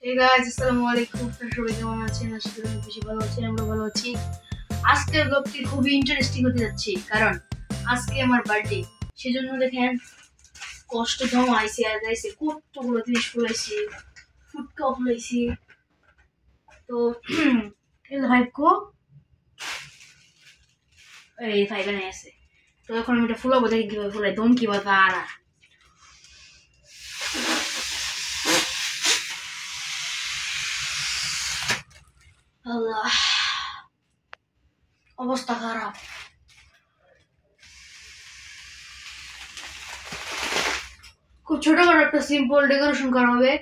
Hey guys, আসসালামু আলাইকুম। সবাই কেমন আছেন? আশা করি অনেক বেশি ভালো আছেন। আমরা ভালো আছি। আজকের ব্লগটি খুবই ইন্টারেস্টিং হতে যাচ্ছে, কারণ আজকে আমার বার্থডে। সেজন্য দেখেন কষ্ট জমাইছে আর যাইছে কতগুলো জিনিস ফুলাইছি, ফুটকাও ফুলাইছি। তো এই ভাইকো এই ফাইবানে আছে। তো এখন আমি এটা ফুলাবো, দেখি কিভাবে ফুলাই, দম কিভাবে তারা। আল্লাহ, অবস্থা খারাপ। খুব ছোটখাটো একটা সিম্পল ডেকোরেশন করা হবে।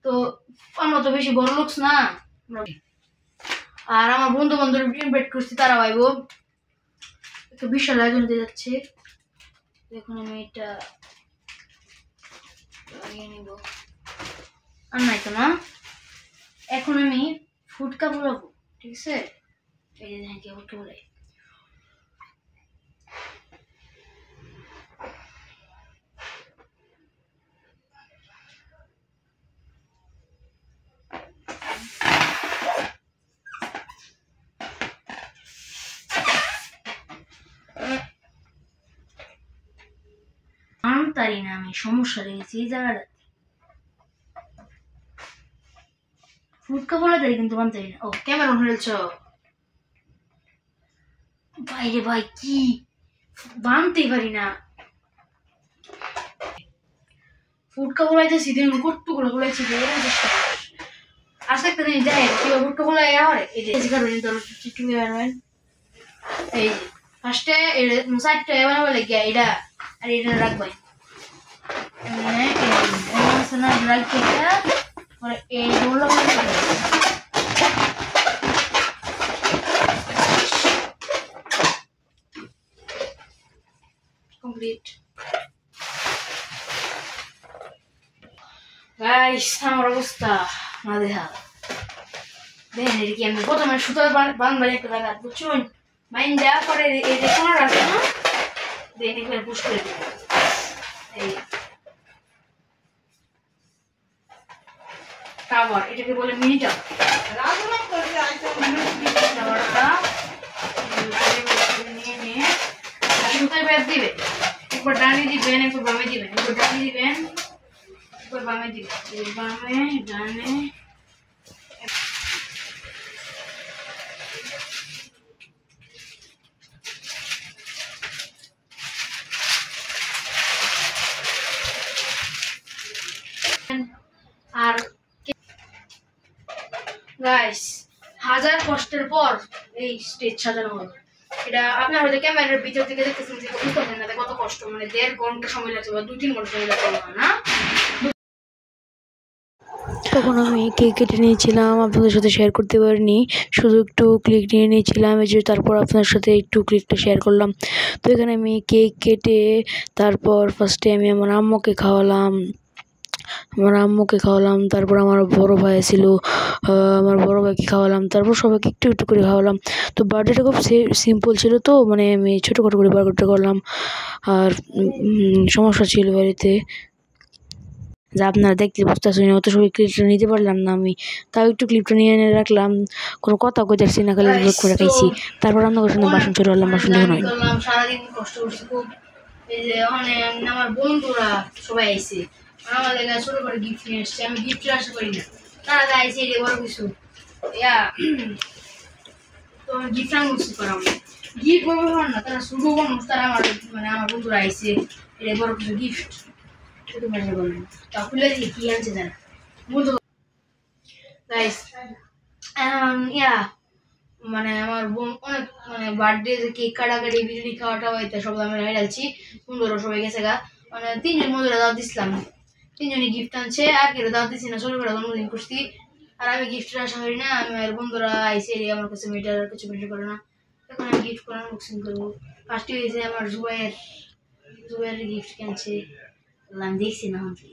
তো আমরা তো বেশি বড় লোকস না, আর আমার বন্ধু বান্ধব ইনভাইট করছি, তারা ভাইব একটা বিশাল আয়োজন হতে যাচ্ছে। এখন আমি এটা লাগিয়ে নিব, আর নাই তো না। এখন আমি ফুটকা বলাবো, ঠিক আছে? এই যে দেখেন কেমন বলে। তাই না, আমি সমস্যা লেগেছি এই জায়গাটা। ফুটকা বলা যায় কিন্তু বানতে না। ও ক্যামেরা অন হয়েছ বাইরে ভাই, কি বানতেই পারি না। ফুটকা বলাইতেছি দিন কতগুলো বলাইছি, চেষ্টা করি। আজকে একটা জিনিস দেখেন কিভাবে ফুটকা বলাই হয়। এই যে তুমি পারবেন। এই যে ফার্স্টে চারটে বানাবো লেগে এটা, আর এটা রাখবাই এই কমপ্লিট। গাইস, আমার অবস্থা না দেখা দেখেন। এটা কি আমি প্রথমে সুতোর বানবাই একটা জায়গা, বুঝছেন? মাইন দেওয়া করে এই যে কোনার আছে না, দেখে এখানে পুশ করে দিই। এই টাওয়ার, এটাকে বলে মিনি টাওয়ার। নিয়ে নিয়ে সুতায় ব্যাগ দিবে, একবার ডানে দিবেন, একবার বামে দিবেন, একবার ডানে দিবেন, একবার বামে দিবেন, বামে ডানে। আর গাইস, হাজার কষ্টের পর এই স্টেজ সাজানো হলো। এটা আপনার হয়তো ক্যামেরার ভিতর থেকে দেখতেছেন যে বুঝতেছেন না কত কষ্ট, মানে 1.5 ঘন্টা সময় লাগছে বা 2-3 ঘন্টা সময় লাগছে না। তখন আমি কেক কেটে নিয়েছিলাম, আপনাদের সাথে শেয়ার করতে পারিনি, শুধু একটু ক্লিক নিয়ে নিয়েছিলাম, এই যে তারপর আপনার সাথে একটু ক্লিকটা শেয়ার করলাম। তো এখানে আমি কেক কেটে তারপর ফার্স্টে আমি আমার আম্মুকে খাওয়ালাম, তারপর আমার বড় ভাই ছিল, আমার বড় ভাইকে খাওয়ালাম, তারপর সবাইকে একটু একটু করে খাওয়ালাম। তো বার্থডেটা খুব সিম্পল ছিল, তো মানে আমি ছোটোখাটো করে বার্থডেটা করলাম। আর সমস্যা ছিল বাড়িতে, যা আপনারা দেখতে বুঝতেছেন, অত সবাই ক্লিপটা নিতে পারলাম না আমি, তাও একটু ক্লিপটা নিয়ে এনে রাখলাম। কোনো কথা কইতেছি না, খালি ব্লগ করে খাইছি। তারপর রান্নাঘরের সামনে বাসন চলে আসলাম, বাসন ধোয়া হয়নি। সারাদিন কষ্ট করছি খুব। এই যে আমার বন্ধুরা সবাই আইছে, আমার লেগে ছোট করে গিফট নিয়ে এসছে। আমি গিফট আশা করি না, তারা আইছে এটা বড় কিছু। তো গিফট আমি বুঝতে পারলাম গিফট বলবো না, তারা শুরু মানুষ, তারা আমার মানে আমার বন্ধুরা আইছে এটা বড় কিছু গিফট। খুলে দিয়ে কি আনছে জানা বন্ধু। গাইস, মানে আমার বোন অনেক মানে বার্থডে যে কেক কাটাকাটি বিরিয়ানি খাওয়াটা হইতে সব আমি হাইরালছি। বন্ধুরা সবাই গেছে গা, মানে 3জন বন্ধুরা দাওয়াত দিছিলাম, 3জনই গিফট আনছে, আর কেউ দাওয়াত দিচ্ছি না, ছোট করে জন্মদিন করছি। আর আমি গিফটের আশা করি না, আমি আর বন্ধুরা আইসে আমার কাছে মিটার কিছু মিটার করে না। এখন আমি গিফট করে আনবক্সিং করবো। ফার্স্টে হয়েছে আমার জুবাইয়ের গিফট কিনছে, আমি দেখছি না হচ্ছে।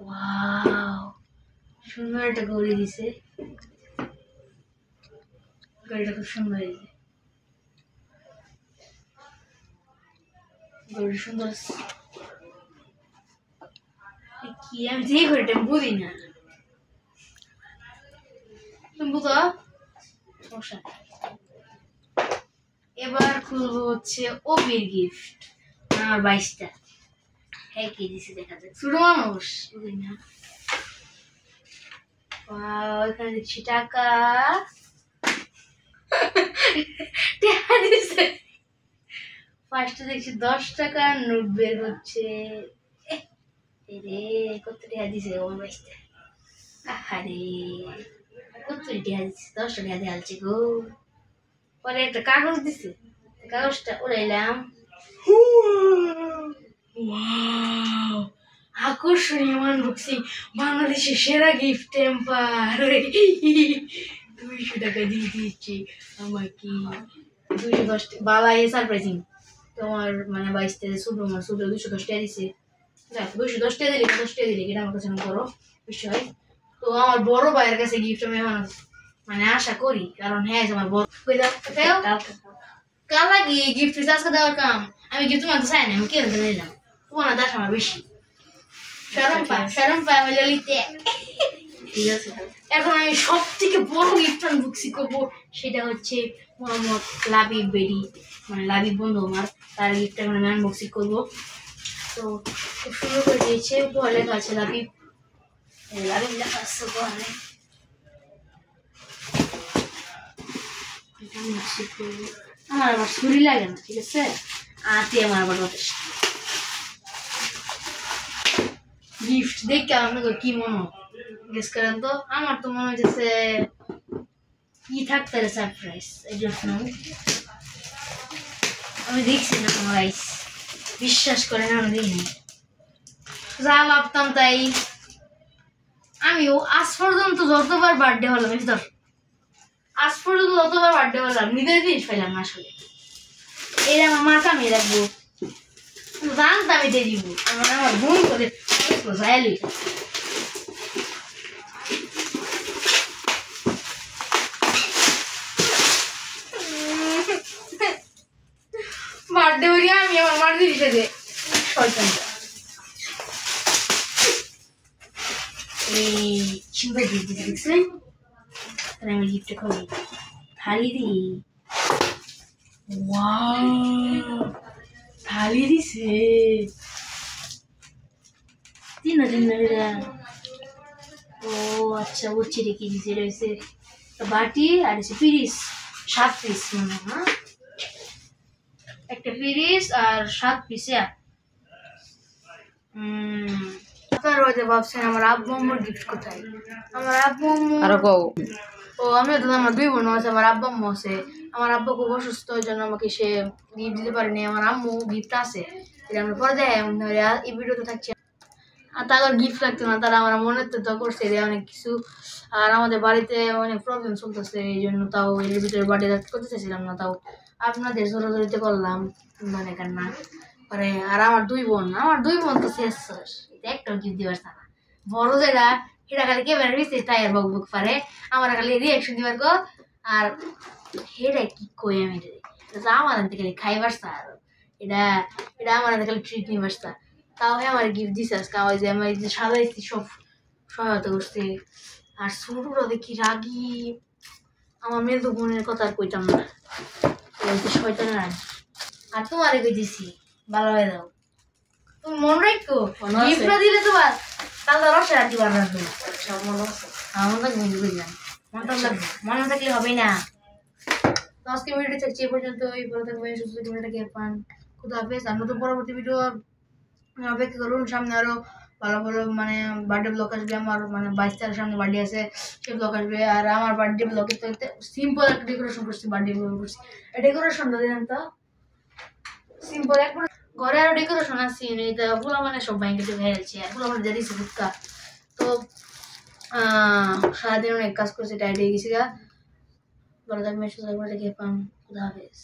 ওয়াও, সুন্দর একটা ঘড়ি দিছে, ঘড়িটা খুব সুন্দর হয়েছে, ঘড়িটা সুন্দর। কি আমি যেই করে এটা বুঝি না, তুমি বুঝো সমস্যা নেই। এবার খুলবো হচ্ছে অবির গিফট, আমার 22টা। হ্যাঁ কি দিছে দেখা যাক, ছোট মানুষ বুঝি না। এখানে দেখছি টাকা, টাকা দিছে। ফার্স্টে দেখছি 10 টাকার নোট বের হচ্ছে। রে কত টাকা দিছে ওর 22টা। আরে কত টাকা দিছে, 10 টাকা দিয়েছে গো। পরে একটা কাগজ দিছে, কাগজটা উড়াইলাম। ওয়াও, আকর্ষণীয় আনবক্সিং, বাংলাদেশের সেরা গিফট টেম্পার। 200 টাকা দিয়ে দিচ্ছি আমাকে, 210 বাবা এ সারপ্রাইজিং। তোমার মানে 22টা ছোট আমার ছোট 210 টাকা দিছে। দেখ 210 টাকা দিলে 10 টাকা দিলে এটা আমার কাছে বড় বিষয়। তো আমার বড় ভাইয়ের কাছে গিফট আমি এখন মানে আশা করি, কারণ হ্যাঁ আমার বড় কালা গিয়ে গিফট আজকে দেওয়ার কাম। আমি গিফট তোমার চাই না, আমি কিনতে নিলাম, তোমার দাস আমার বেশি শরম পায় আমি ললিতে। ঠিক আছে, এখন আমি সব থেকে বড় গিফট আনবক্সিং করবো, সেটা হচ্ছে মোহাম্মদ লাবিব বেরি, মানে লাবিব বন্ধু আমার, তার গিফটটা এখন আমি আনবক্সিং করবো। তো খুব সুন্দর করে দিয়েছে, উপহার লেখা আছে লাবিব, লাবিব লেখা আছে উপহারে। আমার আবার ছুরি লাগে না, ঠিক আছে, আতে আমার আবার গিফট দেখে আপনাদের কি মনে গেস করেন তো। আমার তো মনে হচ্ছে কি থাকতে সারপ্রাইজ, এই জন্য আমি দেখছি না কোনো গাইস, বিশ্বাস করেন আমি দেখিনি, যা ভাবতাম তাই। আমিও আজ পর্যন্ত যতবার বার্থডে হলাম, আজ পর্যন্ত যতবার বার্থডে হলাম নিজের জিনিস পাইলাম না আসলে। এর আমার মাথা আমি রাখবো, জানতাম আমি দিয়ে দিব, আমার বোন করে যাইলি বার্থডে করি আমি আমার মার জিনিস আছে শয়তানটা। এই সুন্দর গিফট দিতে দেখছেন, তাহলে আমি গিফটটা খাবো থালি দি। ওয়াও, থালি দিছে 3 ও আচ্ছা, বুঝছি রে কি দিছে, এটা হচ্ছে বাটি আর হচ্ছে পিরিস, 7 পিস মনে হয়, একটা পিরিস আর 7 পিস। আপনারা হয়তো ভাবছেন আমার আব্বু আম্মুর গিফট কোথায়, আমার আব্বু আম্মু ও আমি তো, আমার 2 বোন আছে, আমার আব্বু আম্মু আছে। আমার আব্বু খুব অসুস্থ, ওই জন্য আমাকে সে গিফট দিতে পারেনি। আমার আম্মু গিফট আছে, এটা আমরা পরে দেয় এই ভিডিওতে থাকছে। আর তাদের গিফট লাগতো না, তারা আমার মনে তো করছে যে অনেক কিছু, আর আমাদের বাড়িতে অনেক প্রবলেম চলতেছে, এই জন্য তাও এর ভিতরে বার্থডে করতে চাইছিলাম না, তাও আপনাদের জোরাজোরিতে করলাম মানে কান্না পরে। আর আমার 2 বোন তো শেষ, একটাও গিফট দিবার না, বড় যেটা সেটা খালি ক্যামেরার ভিতরে তাই আর বক পারে, আমার খালি রিয়াকশন দিবার গো। আর সেটা কি কই আমি, এটা আমার হাতে খালি খাইবার আর এটা এটা আমার হাতে খালি ট্রিট নিবার, তাও আমার গিফট দিছে আজকে, আমার যে আমি যে সাজাইছি সব সহায়তা করছে। আর ছোটরা দেখি রাগি, আমার মেয়ে তো বোনের কথা আর কইতাম না, শয়তানের রাগি। আর তোমারে কই দিছি ভালো হয়ে যাও, তুমি মন রাখো গিফট না দিলে তোমার তাহলে রসে আর দিবার রাখবো আমার থাকবে, বুঝলাম মনটা লাগবে, মনে থাকলে হবে না। তো আজকে ভিডিও থাকছে এই পর্যন্ত, এই ভালো থাকবেন, সুস্থ থাকবেন, পান খুদা হাফেজ। আর নতুন পরবর্তী ভিডিও অপেক্ষা করুন, সামনে আরো ভালো ভালো মানে বার্থডে ব্লগ আসবে, আমার মানে 22 তারিখের সামনে বার্থডে আছে, সেই ব্লগ আসবে। আর আমার বার্থডে ব্লগে তো সিম্পল একটা ডেকোরেশন করছি, বার্থডে ব্লগ করছি, ডেকোরেশনটা দিলাম তো সিম্পল একবার ঘরে, আরো ডেকোরেশন আছে এটা পুরো মানে সব ব্যাংকে হয়ে যাচ্ছে, আর পুরো আমার জানিস বুটকা। তো সারাদিন অনেক কাজ করছে, টাইট হয়ে গেছি গা। ভালো থাকবেন, সুস্থ থাকবেন, খুদা হাফেজ।